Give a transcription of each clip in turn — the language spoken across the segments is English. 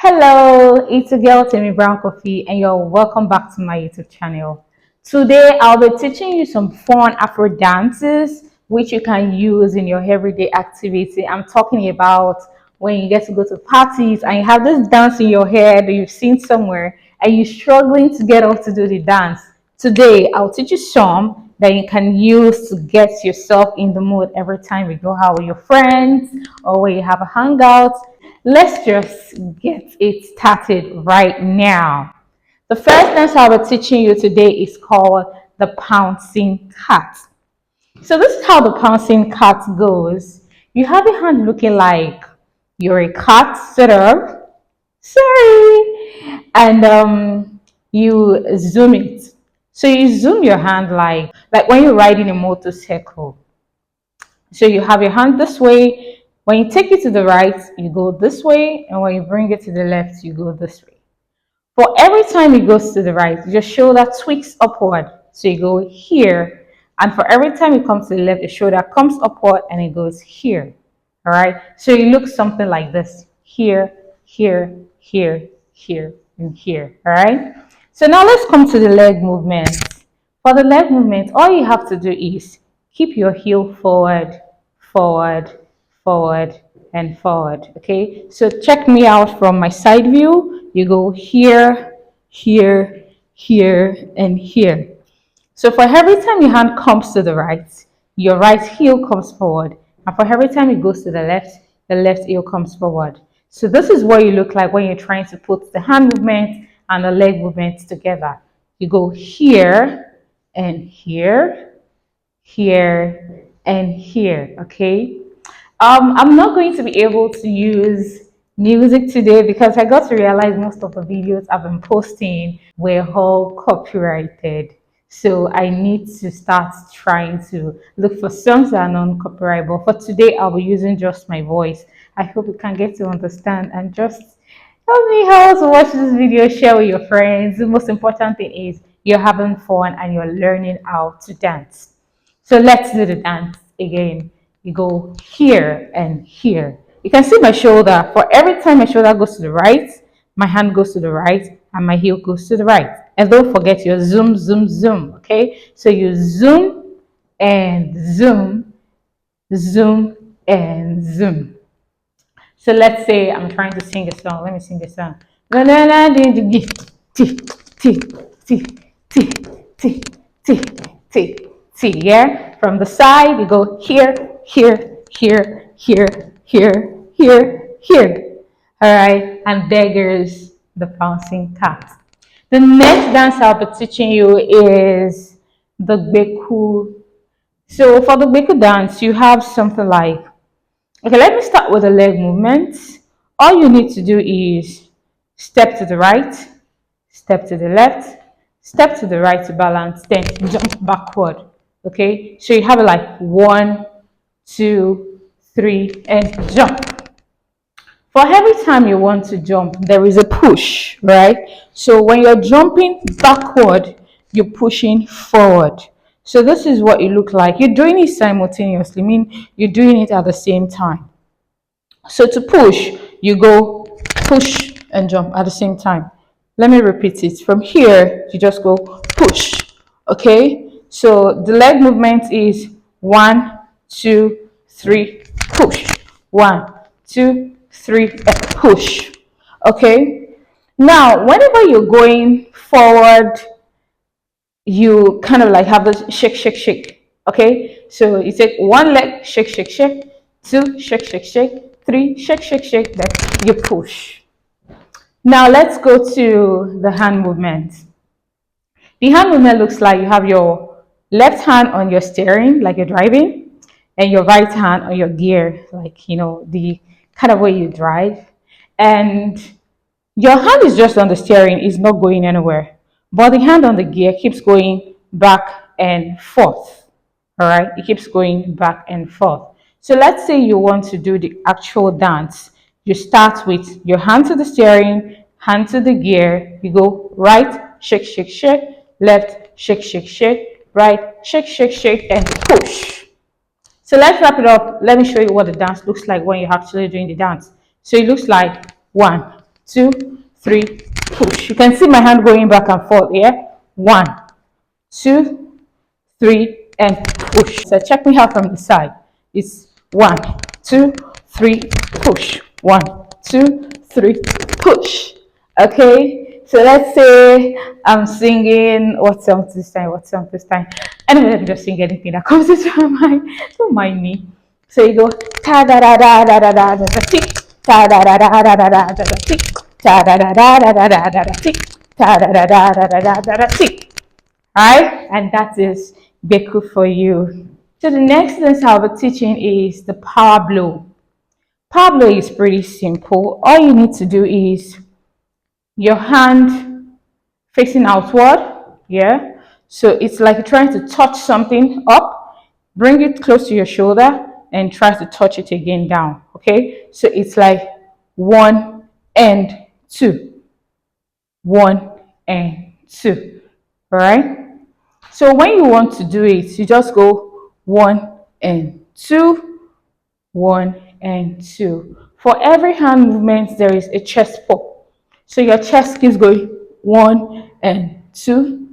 Hello, it's a girl Timmy Brown Coffee, and you're welcome back to my YouTube channel. Today, I'll be teaching you some fun Afro dances which you can use in your everyday activity. I'm talking about when you get to go to parties and you have this dance in your head that you've seen somewhere and you're struggling to get up to do the dance. Today, I'll teach you some that you can use to get yourself in the mood every time you go out with your friends or when you have a hangout. Let's just get it started right now. The first dance I'll be teaching you today is called the pouncing cat. So this is how the pouncing cat goes. You have your hand looking like you're a cat, sort of. Sorry. And you zoom it. So you zoom your hand like when you're riding a motorcycle. So you have your hand this way. When you take it to the right, you go this way. And when you bring it to the left, you go this way. For every time it goes to the right, your shoulder tweaks upward. So you go here. And for every time it comes to the left, the shoulder comes upward and it goes here. All right. So you look something like this. Here, here, here, here, and here. All right. So now let's come to the leg movement. For the leg movement, all you have to do is keep your heel forward, forward, forward, and forward. Okay, so check me out from my side view. You go here, here, here, and here. So for every time your hand comes to the right, your right heel comes forward. And for every time it goes to the left heel comes forward. So this is what you look like when you're trying to put the hand movement and the leg movement together. You go here and here, here, and here, okay? I'm not going to be able to use music today because I got to realize most of the videos I've been posting were all copyrighted. So I need to start trying to look for songs that are non-copyright. But for today, I'll be using just my voice. I hope you can get to understand and just help me how to watch this video, share with your friends. The most important thing is you're having fun and you're learning how to dance. So let's do the dance again. You go here and here. You can see my shoulder. For every time my shoulder goes to the right, my hand goes to the right, and my heel goes to the right. And don't forget your zoom, zoom, zoom. Okay? So you zoom and zoom, zoom and zoom. So let's say I'm trying to sing a song. Let me sing a song. Yeah? From the side, you go here, here, here, here, here, here, here. All right? And there goes the bouncing cat. The next dance I'll be teaching you is the gbeku. So for the gbeku dance, you have something like, okay, let me start with the leg movement. All you need to do is step to the right, step to the left, step to the right to balance, then jump backward. Okay, so you have it like 1, 2, 3, and jump. For every time you want to jump, there is a push, right? So when you're jumping backward, you're pushing forward. So this is what you look like. You're doing it simultaneously, I mean you're doing it at the same time. So to push, you go push and jump at the same time. Let me repeat it. From here, you just go push. Okay? So the leg movement is 1, 2, 3, push. 1, 2, 3, and push. Okay? Now, whenever you're going forward, you kind of like have a shake, shake, shake. Okay? So you take one leg, shake, shake, shake, 2, shake, shake, shake, 3, shake, shake, shake, then you push. Now let's go to the hand movement. The hand movement looks like you have your left hand on your steering, like you're driving, and your right hand on your gear, like, you know, the kind of way you drive. And your hand is just on the steering, is not going anywhere. But the hand on the gear keeps going back and forth. All right, it keeps going back and forth. So let's say you want to do the actual dance. You start with your hand to the steering, hand to the gear. You go right, shake, shake, shake, left, shake, shake, shake, right, shake, shake, shake, and push. So let's wrap it up. Let me show you what the dance looks like when you're actually doing the dance. So it looks like 1, 2, 3, push. You can see my hand going back and forth. Yeah, 1, 2, 3, and push. So check me out from the side. It's 1, 2, 3, push. 1, 2, 3, push. Okay. So let's say I'm singing what song this time? What song this time? Anyway, let me just sing anything that comes into my mind. Don't mind me. So you go ta da da da da da da da da tick ta da da da da da da da da tick ta da da da da da da da da tick ta da da da da da da da da tick. Right? And that is gbeku for you. So the next thing I'll be teaching is the power blow. Power blow is pretty simple. All you need to do is your hand facing outward. Yeah. So it's like you're trying to touch something up, bring it close to your shoulder, and try to touch it again down. Okay. So it's like 1 and 2, 1 and 2. All right. So when you want to do it, you just go 1 and 2, 1 and 2. For every hand movement, there is a chest pop. So your chest keeps going 1 and 2,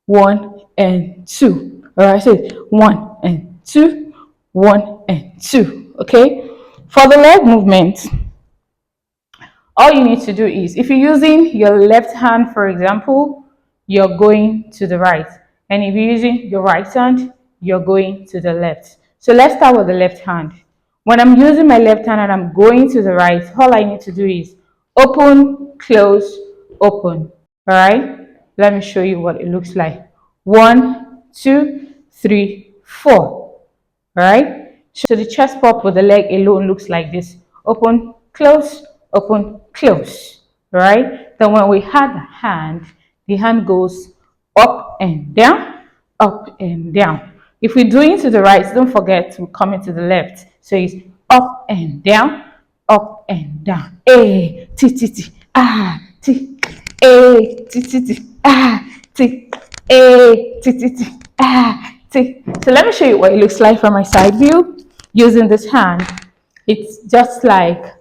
1 and 2. All right, so 1 and 2, 1 and 2. Okay. For the leg movement, all you need to do is, if you're using your left hand, for example, you're going to the right. And if you're using your right hand, you're going to the left. So let's start with the left hand. When I'm using my left hand and I'm going to the right, all I need to do is open, close, open. All right. Let me show you what it looks like. 1, 2, 3, 4. All right. So the chest pop with the leg alone looks like this. Open, close, open, close. All right. Then when we have the hand goes up and down, up and down. If we're doing to the right, don't forget to come into the left. So it's up and down, up and down. A, T, T, T, ah, T, A, T, T, T, ah, T, A, T, T, T, ah, T. So let me show you what it looks like from my side view using this hand. It's just like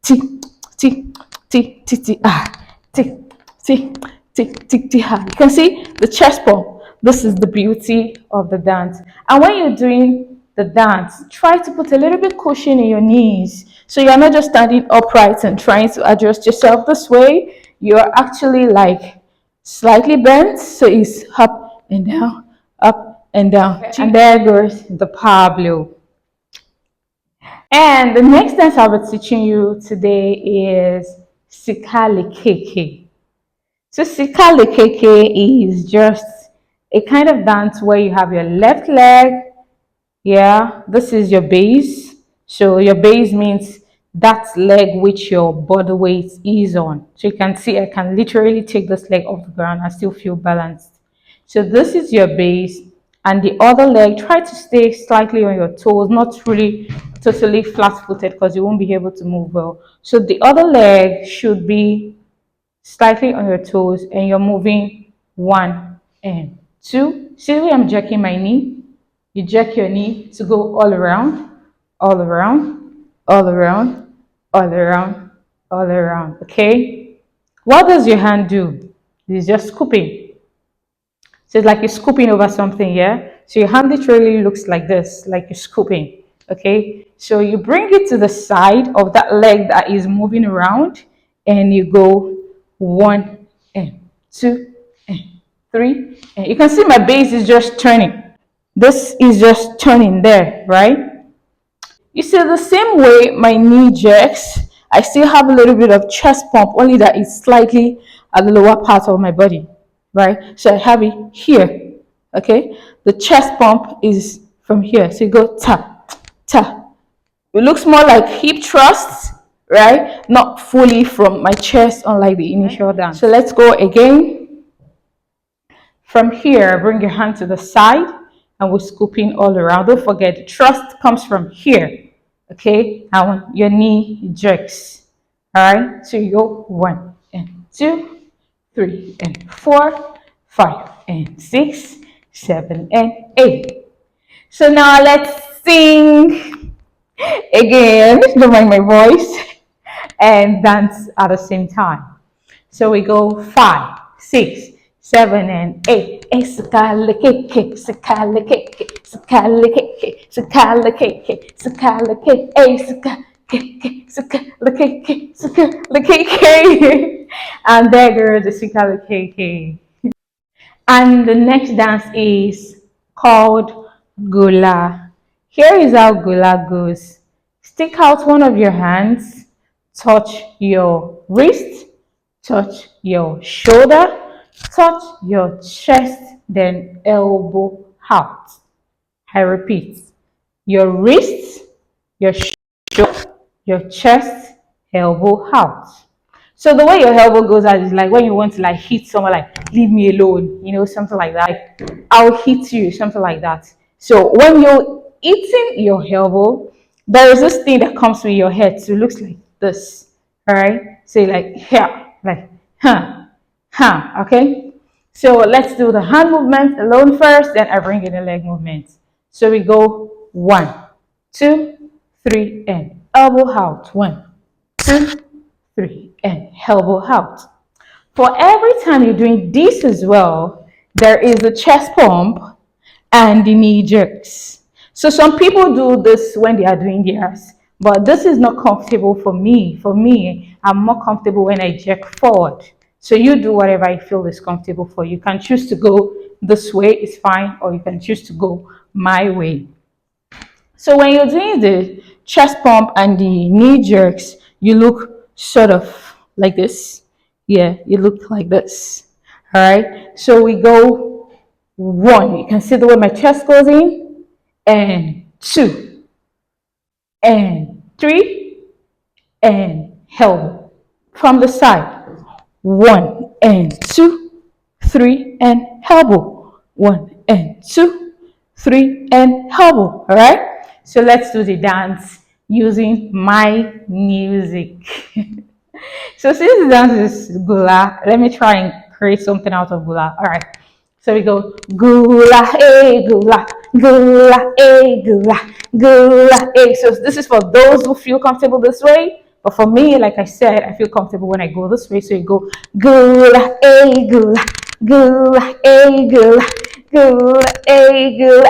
T, T, T, T, T, ah, T, T, T, T, T, ah. You can see the chest pump. This is the beauty of the dance. And when you're doing the dance, try to put a little bit cushion in your knees. So you're not just standing upright and trying to adjust yourself this way. You're actually like slightly bent. So it's up and down, up and down. And there goes the power blow. And the next dance I'll be teaching you today is salke. So salke is just a kind of dance where you have your left leg. Yeah, this is your base. So your base means that leg which your body weight is on. So you can see I can literally take this leg off the ground and still feel balanced. So this is your base, and the other leg, try to stay slightly on your toes, not really totally flat-footed because you won't be able to move well. So the other leg should be slightly on your toes, and you're moving 1 and 2. See the way I'm jerking my knee? You jerk your knee to go all around, all around, all around, all around, all around. Okay? What does your hand do? It's just scooping. So it's like you're scooping over something, yeah? So your hand literally looks like this, like you're scooping. Okay? So you bring it to the side of that leg that is moving around, and you go 1 and 2 and 3. And you can see my base is just turning. This is just turning there, right? You see, the same way my knee jerks, I still have a little bit of chest pump, only that it's slightly at the lower part of my body, right? So I have it here, okay? The chest pump is from here. So you go tap, tap. It looks more like hip thrusts, right? Not fully from my chest, unlike the initial dance. So let's go again. From here, bring your hand to the side, and we're scooping all around. Don't forget, the thrust comes from here, okay? And your knee jerks, all right? So you go 1 and 2, 3 and 4, 5 and 6, 7 and 8. So now let's sing again. Don't mind my voice. and dance at the same time. So we go 5, 6, 7, and 8. Sakala keke, sakala keke, sakala keke, sakala keke, sakala keke, sakala keke, sakala keke. And there goes the sakala keke. And the next dance is called gula. Here is how gula goes. Stick out one of your hands, touch your wrist, touch your shoulder, touch your chest, then elbow out. I repeat, your wrist, your shoulder, your chest, elbow out. So the way your elbow goes out is like when you want to like hit someone, like leave me alone, something like that. Like, I'll hit you, something like that. So when you're eating your elbow, there is this thing that comes with your head. So it looks like this. All right. So like here, like okay. So let's do the hand movement alone first, then I bring in the leg movement. So we go 1, 2, 3, and elbow out. 1, 2, 3, and elbow out. For every time you're doing this as well, there is a chest pump and the knee jerks. So some people do this when they are doing theirs, but this is not comfortable for me. For me, I'm more comfortable when I jerk forward. So you do whatever you feel is comfortable for you. You can choose to go this way, it's fine, or you can choose to go my way. So when you're doing the chest pump and the knee jerks, you look sort of like this. Yeah, you look like this. All right. So we go 1. You can see the way my chest goes in, and 2, and 3, and elbow from the side. 1 and 2, 3, and elbow. 1 and 2, 3, and elbow. All right. So let's do the dance using my music. So since the dance is gula, let me try and create something out of gula. All right. So we go gula, gula, gula, gula, gula, So this is for those who feel comfortable this way. But for me, like I said, I feel comfortable when I go this way. So you go gula, gula, gula, gula, gula, gula,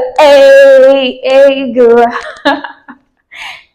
gula.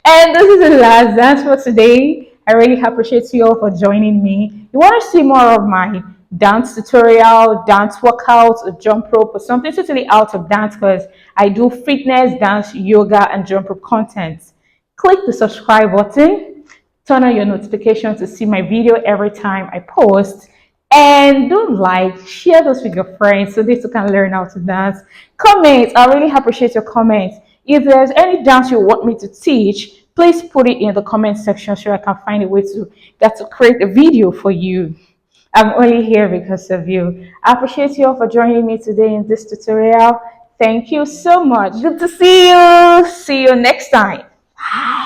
And this is the last dance for today. I really appreciate you all for joining me. You want to see more of my dance tutorial, dance workouts, or jump rope, or something totally out of dance, because I do fitness, dance, yoga, and jump rope content. Click the subscribe button, turn on your notifications to see my video every time I post, and do like, share this with your friends so they too can learn how to dance. Comment, I really appreciate your comments. If there's any dance you want me to teach, please put it in the comment section so I can find a way to get to create a video for you. I'm only here because of you. I appreciate you all for joining me today in this tutorial. Thank you so much. Good to see you. See you next time. Bye.